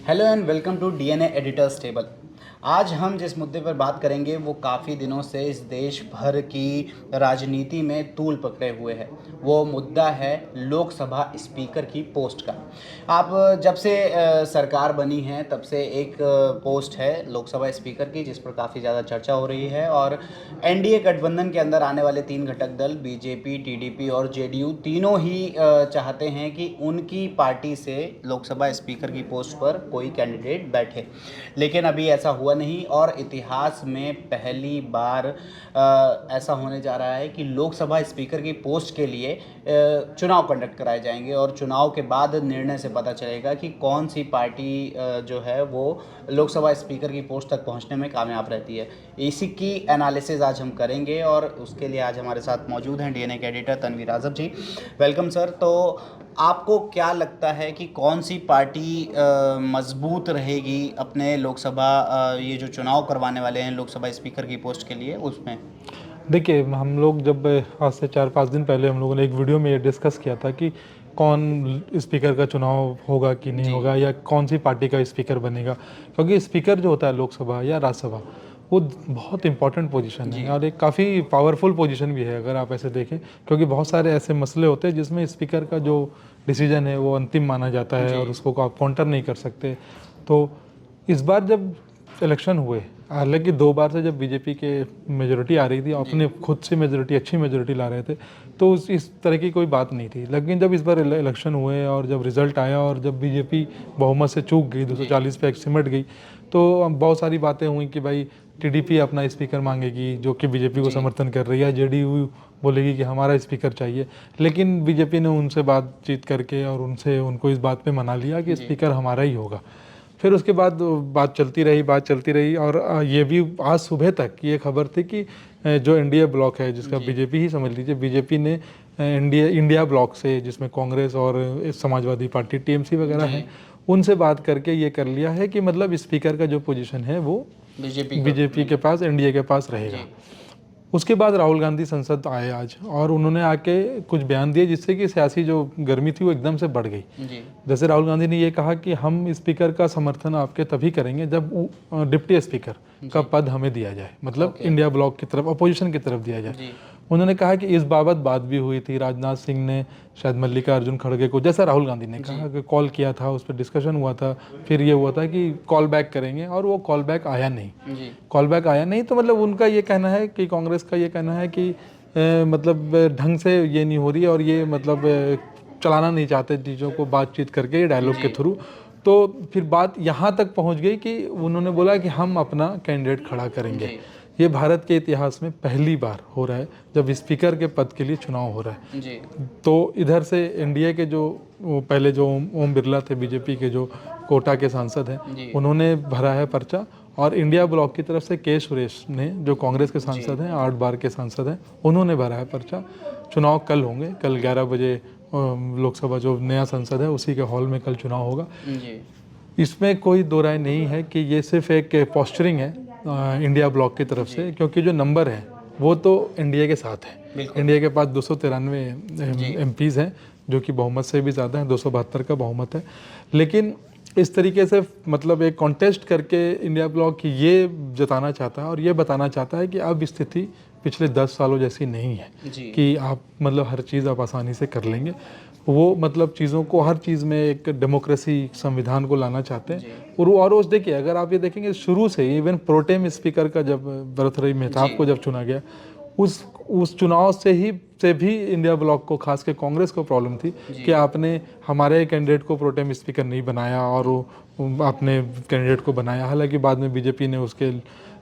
Hello and welcome to DNA editors table. आज हम जिस मुद्दे पर बात करेंगे वो काफ़ी दिनों से इस देश भर की राजनीति में तूल पकड़े हुए है। वो मुद्दा है लोकसभा स्पीकर की पोस्ट का। आप जब से सरकार बनी है तब से एक पोस्ट है लोकसभा स्पीकर की जिस पर काफ़ी ज़्यादा चर्चा हो रही है और एनडीए गठबंधन के अंदर आने वाले तीन घटक दल बीजेपी, टीडीपी और जेडीयू तीनों ही चाहते हैं कि उनकी पार्टी से लोकसभा स्पीकर की पोस्ट पर कोई कैंडिडेट बैठे, लेकिन अभी ऐसा हुआ नहीं और इतिहास में पहली बार ऐसा होने जा रहा है कि लोकसभा स्पीकर की पोस्ट के लिए चुनाव कंडक्ट कराए जाएंगे और चुनाव के बाद निर्णय से पता चलेगा कि कौन सी पार्टी जो है वो लोकसभा स्पीकर की पोस्ट तक पहुंचने में कामयाब रहती है। इसी की एनालिसिस आज हम करेंगे और उसके लिए आज हमारे साथ मौजूद हैं डीएनए के editor Tanveer Azam ji. Welcome sir. तो आपको क्या लगता है कि कौन सी पार्टी मजबूत रहेगी अपने लोकसभा ये जो चुनाव करवाने वाले हैं लोकसभा स्पीकर की पोस्ट के लिए उसमें? देखिए, हम लोग जब आज से 4-5 दिन पहले हम लोगों ने एक वीडियो में ये डिस्कस किया था कि कौन स्पीकर का चुनाव होगा कि नहीं होगा या कौन सी पार्टी का स्पीकर बनेगा, क्योंकि स्पीकर जो होता है लोकसभा या राज्यसभा वो बहुत इंपॉर्टेंट पोजीशन है और एक काफ़ी पावरफुल पोजीशन भी है अगर आप ऐसे देखें, क्योंकि बहुत सारे ऐसे मसले होते हैं जिसमें स्पीकर का जो डिसीजन है वो अंतिम माना जाता है और उसको आप काउंटर नहीं कर सकते। तो इस बार जब इलेक्शन हुए, हालांकि 2 बार से जब बीजेपी के मेजोरिटी आ रही थी, अपने खुद से मेजोरिटी अच्छी मेजोरिटी ला रहे थे, तो इस तरह की कोई बात नहीं थी। लेकिन जब इस बार इलेक्शन हुए और जब रिजल्ट आया और जब बीजेपी बहुमत से चूक गई, 240 पे सिमट गई, तो बहुत सारी बातें हुई कि भाई टीडीपी अपना स्पीकर मांगेगी जो कि बीजेपी को समर्थन कर रही है, जेडीयू बोलेगी कि हमारा स्पीकर चाहिए। लेकिन बीजेपी ने उनसे बातचीत करके और उनको इस बात पे मना लिया कि स्पीकर हमारा ही होगा। फिर उसके बाद बात चलती रही और ये भी आज सुबह तक ये खबर थी कि जो एनडीए ब्लॉक है, जिसका बीजेपी ही समझ लीजिए, बीजेपी ने इंडिया ब्लॉक से, जिसमें कांग्रेस और समाजवादी पार्टी टीएमसी वगैरह है, उनसे बात करके ये कर लिया है कि मतलब स्पीकर का जो पोजीशन है वो बीजेपी के पास, एनडीए के पास रहेगा। उसके बाद राहुल गांधी संसद आए आज और उन्होंने आके कुछ बयान दिए जिससे कि सियासी जो गर्मी थी वो एकदम से बढ़ गई। जैसे राहुल गांधी ने ये कहा कि हम स्पीकर का समर्थन आपके तभी करेंगे जब डिप्टी स्पीकर का पद हमें दिया जाए, मतलब इंडिया ब्लॉक की तरफ, अपोजिशन की तरफ दिया जाए। उन्होंने कहा कि इस बाबत बात भी हुई थी, राजनाथ सिंह ने शायद मल्लिकार्जुन खड़गे को, जैसा राहुल गांधी ने कहा, कि कॉल किया था, उस पर डिस्कशन हुआ था, फिर ये हुआ था कि कॉल बैक करेंगे और वो कॉल बैक आया नहीं। कॉल बैक आया नहीं तो मतलब उनका ये कहना है कि कांग्रेस का ये कहना है कि मतलब ढंग से ये नहीं हो रही है और ये मतलब चलाना नहीं चाहते चीज़ों को बातचीत करके, डायलॉग के थ्रू। तो फिर बात यहाँ तक पहुँच गई कि उन्होंने बोला कि हम अपना कैंडिडेट खड़ा करेंगे। ये भारत के इतिहास में पहली बार हो रहा है जब स्पीकर के पद के लिए चुनाव हो रहा है। तो इधर से एनडीए के जो पहले जो ओम बिरला थे, बीजेपी के जो कोटा के सांसद हैं, उन्होंने भरा है पर्चा, और इंडिया ब्लॉक की तरफ से के सुरेश ने, जो कांग्रेस के सांसद हैं, 8 बार के सांसद हैं, उन्होंने भरा है पर्चा। चुनाव कल होंगे, कल 11 बजे लोकसभा जो नया संसद है उसी के हॉल में कल चुनाव होगा। इसमें कोई दो राय नहीं है कि ये सिर्फ एक पोस्चरिंग है इंडिया ब्लॉक की तरफ से, क्योंकि जो नंबर है वो तो एनडीए के साथ है। एनडीए के पास 293 एमपीज़ हैं, जो कि बहुमत से भी ज़्यादा है, 272 का बहुमत है। लेकिन इस तरीके से मतलब एक कॉन्टेस्ट करके इंडिया ब्लॉक ये जताना चाहता है और ये बताना चाहता है कि अब स्थिति पिछले 10 सालों जैसी नहीं है कि आप मतलब हर चीज़ आप आसानी से कर लेंगे। वो मतलब चीज़ों को, हर चीज़ में एक डेमोक्रेसी, संविधान को लाना चाहते हैं। और उस देखिए, अगर आप ये देखेंगे शुरू से ही, इवन प्रोटेम स्पीकर का जब भर्तृहरि मेहताब को जब चुना गया, उस चुनाव से भी इंडिया ब्लॉक को, खास के कांग्रेस को प्रॉब्लम थी कि आपने हमारे कैंडिडेट को प्रोटेम स्पीकर नहीं बनाया और आपने कैंडिडेट को बनाया। हालांकि बाद में बीजेपी ने उसके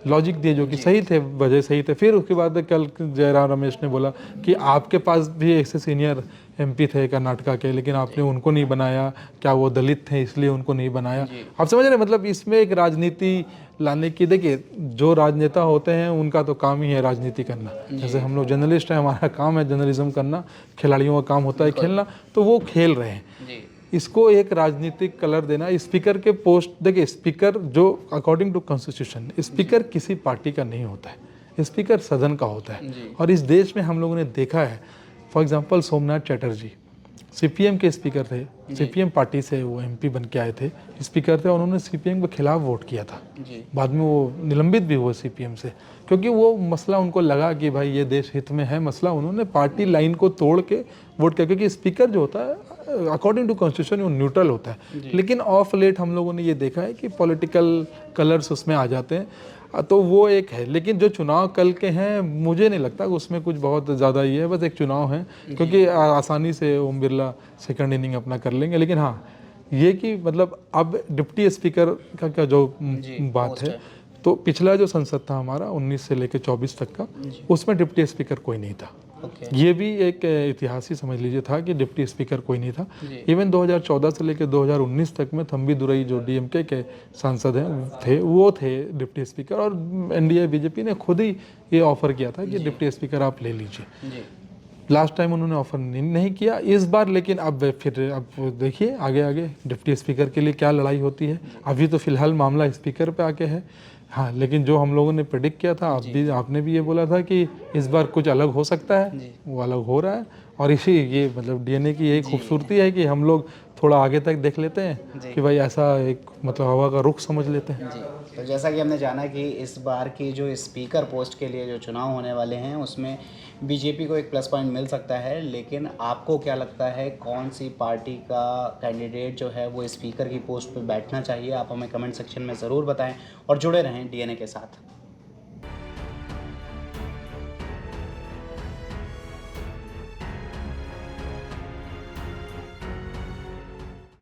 लॉजिक दिए जो कि सही थे, वजह सही थे। फिर उसके बाद कल जयराम रमेश ने बोला कि आपके पास भी ऐसे सीनियर एमपी थे कर्नाटका के, लेकिन आपने उनको नहीं बनाया, क्या वो दलित थे इसलिए उनको नहीं बनाया। आप समझ रहे, मतलब इसमें एक राजनीति लाने की, देखिए जो राजनेता होते हैं उनका तो काम ही है राजनीति करना। जैसे हम लोग जर्नलिस्ट हैं, हमारा काम है जर्नलिज्म करना, खिलाड़ियों का काम होता है खेलना, तो वो खेल रहे हैं। इसको एक राजनीतिक कलर देना। स्पीकर के पोस्ट, देखिए स्पीकर जो अकॉर्डिंग टू कॉन्स्टिट्यूशन, स्पीकर किसी पार्टी का नहीं होता है, स्पीकर सदन का होता है। और इस देश में हम लोगों ने देखा है, for example Somnath Chatterjee CPM के स्पीकर थे, सीपीएम पार्टी से वो एमपी बन के आए थे, स्पीकर थे, और उन्होंने सीपीएम के खिलाफ वोट किया था। जी बाद में वो निलंबित भी हुए सीपीएम से, क्योंकि वो मसला उनको लगा कि भाई ये देश हित में है मसला, उन्होंने पार्टी लाइन को तोड़ के वोट किया। क्योंकि स्पीकर जो होता है अकॉर्डिंग टू कॉन्स्टिट्यूशन वो न्यूट्रल होता है, लेकिन ऑफ लेट हम लोगों ने ये देखा है कि पॉलिटिकल कलर्स उसमें आ जाते हैं, तो वो एक है। लेकिन जो चुनाव कल के हैं मुझे नहीं लगता कि उसमें कुछ बहुत ज़्यादा ये है, बस एक चुनाव है, क्योंकि आसानी से ओम बिरला सेकंड इनिंग अपना कर लेंगे। लेकिन हाँ, ये कि मतलब अब डिप्टी स्पीकर का जो बात है, तो पिछला जो संसद था हमारा 19 से लेकर 24 तक का, उसमें डिप्टी स्पीकर कोई नहीं था। ये भी एक इतिहास ही समझ लीजिए था कि डिप्टी स्पीकर कोई नहीं था। इवन 2014 से लेकर 2019 तक में थम्बी दुरई जो डीएमके के सांसद हैं वो थे डिप्टी स्पीकर, और एनडीए बीजेपी ने खुद ही ये ऑफर किया था कि डिप्टी स्पीकर आप ले लीजिए। लास्ट टाइम उन्होंने ऑफर नहीं किया इस बार, लेकिन अब देखिए आगे आगे डिप्टी स्पीकर के लिए क्या लड़ाई होती है। अभी तो फिलहाल मामला स्पीकर पे आके है। हाँ, लेकिन जो हम लोगों ने प्रेडिक्ट किया था, आपने भी ये बोला था कि इस बार कुछ अलग हो सकता है, वो अलग हो रहा है। और इसी ये मतलब डीएनए की यही खूबसूरती है कि हम लोग थोड़ा आगे तक देख लेते हैं कि भाई ऐसा एक मतलब हवा का रुख समझ लेते हैं। जी, तो जैसा कि हमने जाना कि इस बार की जो स्पीकर पोस्ट के लिए जो चुनाव होने वाले हैं उसमें बीजेपी को एक प्लस पॉइंट मिल सकता है, लेकिन आपको क्या लगता है कौन सी पार्टी का कैंडिडेट जो है वो स्पीकर की पोस्ट पे बैठना चाहिए? आप हमें कमेंट सेक्शन में ज़रूर बताएं और जुड़े रहें डीएनए के साथ।